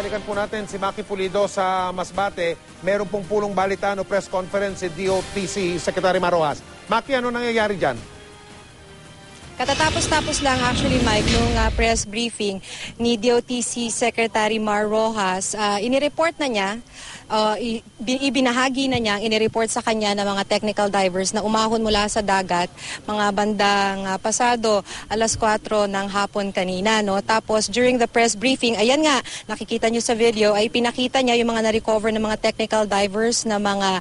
balikan po natin si Maki Pulido sa Masbate. Meron pong pulong balitaan o press conference si DOTC Secretary Marojas. Maki, ano nangyayari dyan? Katatapos-tapos lang actually, Mike, nung press briefing ni DOTC Secretary Mar Rojas, inireport na niya, ibinahagi na niya, inireport sa kanya ng mga technical divers na umahon mula sa dagat, mga bandang pasado, alas 4 ng hapon kanina. No? Tapos during the press briefing, ayan nga, nakikita niyo sa video, ay pinakita niya yung mga na-recover ng mga technical divers na mga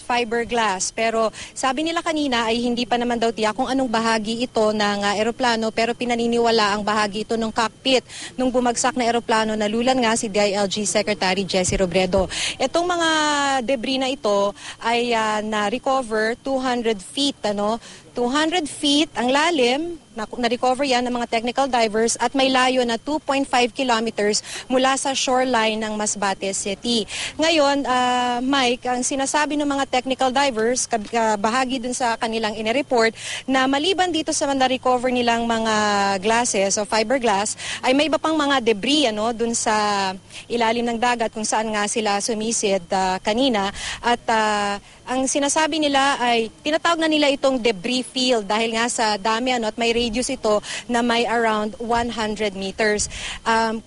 fiberglass. Pero sabi nila kanina ay hindi pa naman daw tiyak kung anong bahagi ito ng eroplano, pero pinaniniwala ang bahagi ito ng cockpit nung bumagsak na eroplano na lulan nga si DILG Secretary Jessie Robredo. Itong mga debris na ito ay na-recover 200 feet, 200 feet ang lalim, na-recover yan ng mga technical divers at may layo na 2.5 kilometers mula sa shoreline ng Masbate City. Ngayon, Mike, ang sinasabi ng mga technical divers, bahagi dun sa kanilang inireport, na maliban dito sa na-recover nilang mga glasses o fiberglass, ay may iba pang mga debris dun sa ilalim ng dagat kung saan nga sila sumisid kanina. At ang sinasabi nila ay tinatawag na nila itong debris field dahil nga sa dami at may radius ito na may around 100 meters.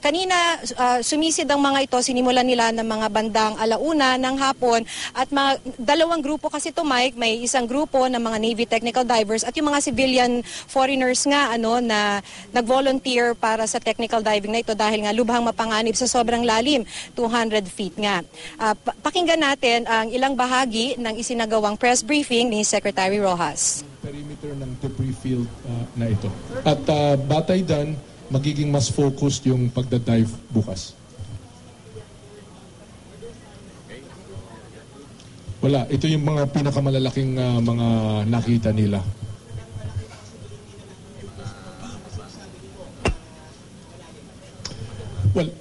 Kanina sumisid ang mga ito, sinimulan nila ng mga bandang alauna ng hapon at dalawang grupo kasi ito, Mike, may isang grupo ng mga Navy technical divers at yung mga civilian foreigners nga na nag-volunteer para sa technical diving na ito dahil nga lubhang mapanganib sa sobrang lalim, 200 feet nga. Pakinggan natin ang ilang bahagi ng isinagawang press briefing ni Secretary Rojas. Perimeter ng debris field na ito. At batay dan, magiging mas focused yung pagdadive bukas. Wala, ito yung mga pinakamalalaking mga nakita nila. Well,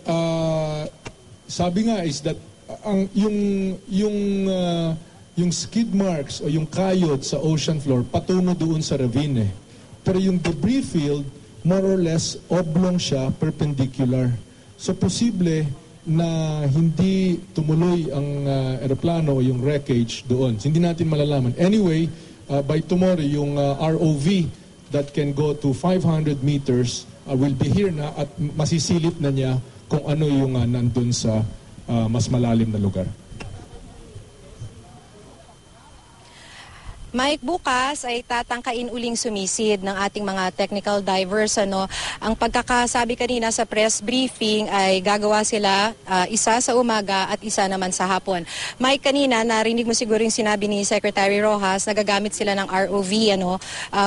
sabi nga is that yung skid marks o yung kayod sa ocean floor patungo doon sa ravine. Pero yung debris field, more or less, oblong siya, perpendicular. So posible na hindi tumuloy ang eroplano o yung wreckage doon. Hindi natin malalaman. Anyway, by tomorrow, yung ROV that can go to 500 meters will be here na at masisilip na niya kung ano yung nandun sa mas malalim na lugar. Mike, bukas ay tatangkain uling sumisid ng ating mga technical divers. Ang pagkakasabi kanina sa press briefing ay gagawa sila isa sa umaga at isa naman sa hapon. Mike, kanina narinig mo siguro yung sinabi ni Secretary Rojas, nagagamit sila ng ROV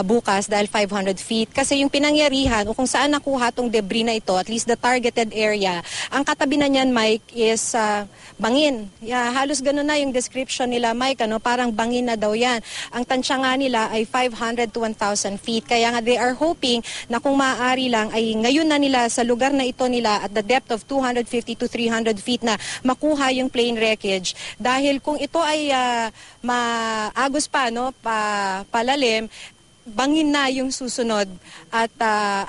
bukas dahil 500 feet. Kasi yung pinangyarihan o kung saan nakuha tong debris na ito, at least the targeted area, ang katabi na niyan, Mike, is bangin. Halos ganun na yung description nila, Mike, parang bangin na daw yan. Ang tansya nga nila ay 500 to 1,000 feet. Kaya nga they are hoping na kung maaari lang ay ngayon na nila sa lugar na ito nila at the depth of 250 to 300 feet na makuha yung plane wreckage. Dahil kung ito ay maagos pa, palalim, bangin na yung susunod at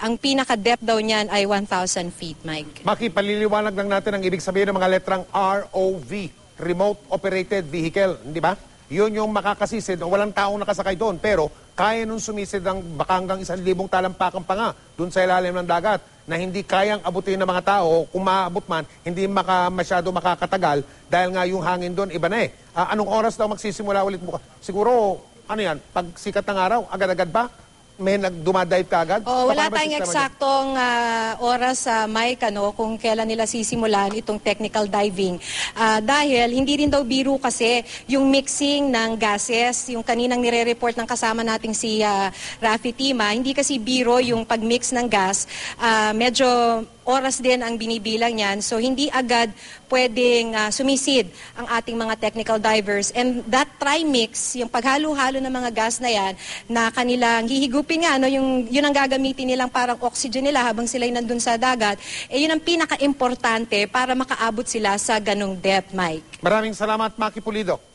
ang pinaka-depth daw niyan ay 1,000 feet, Mike. Maki, paliliwanag lang natin ang ibig sabihin ng mga letrang ROV, Remote Operated Vehicle, hindi ba? Yun yung makakasisid, walang taong nakasakay doon, pero kaya nung sumisid ng baka hanggang 1,000 talampakan pa nga doon sa ilalim ng dagat na hindi kayang abutin ng mga tao, kung maabot man, hindi masyado makakatagal dahil nga yung hangin doon iba na eh. Anong oras daw magsisimula ulit bukas? Siguro, pag sikat ng araw, agad-agad ba? May dumadive ka agad? Wala tayong eksaktong oras sa Mike kung kailan nila sisimulan itong technical diving. Dahil hindi rin daw biro kasi yung mixing ng gases, yung kaninang nire-report ng kasama nating si Rafi Tima, hindi kasi biro yung pag-mix ng gas. Medyo oras din ang binibilang niyan. So hindi agad pwedeng sumisid ang ating mga technical divers. And that trimix, yung paghalo-halo ng mga gas na yan, na kanilang hihigupin nga, yun ang gagamitin nilang parang oxygen nila habang sila'y nandun sa dagat, yun ang pinaka-importante para makaabot sila sa ganong depth, Mike. Maraming salamat, Maki Pulido.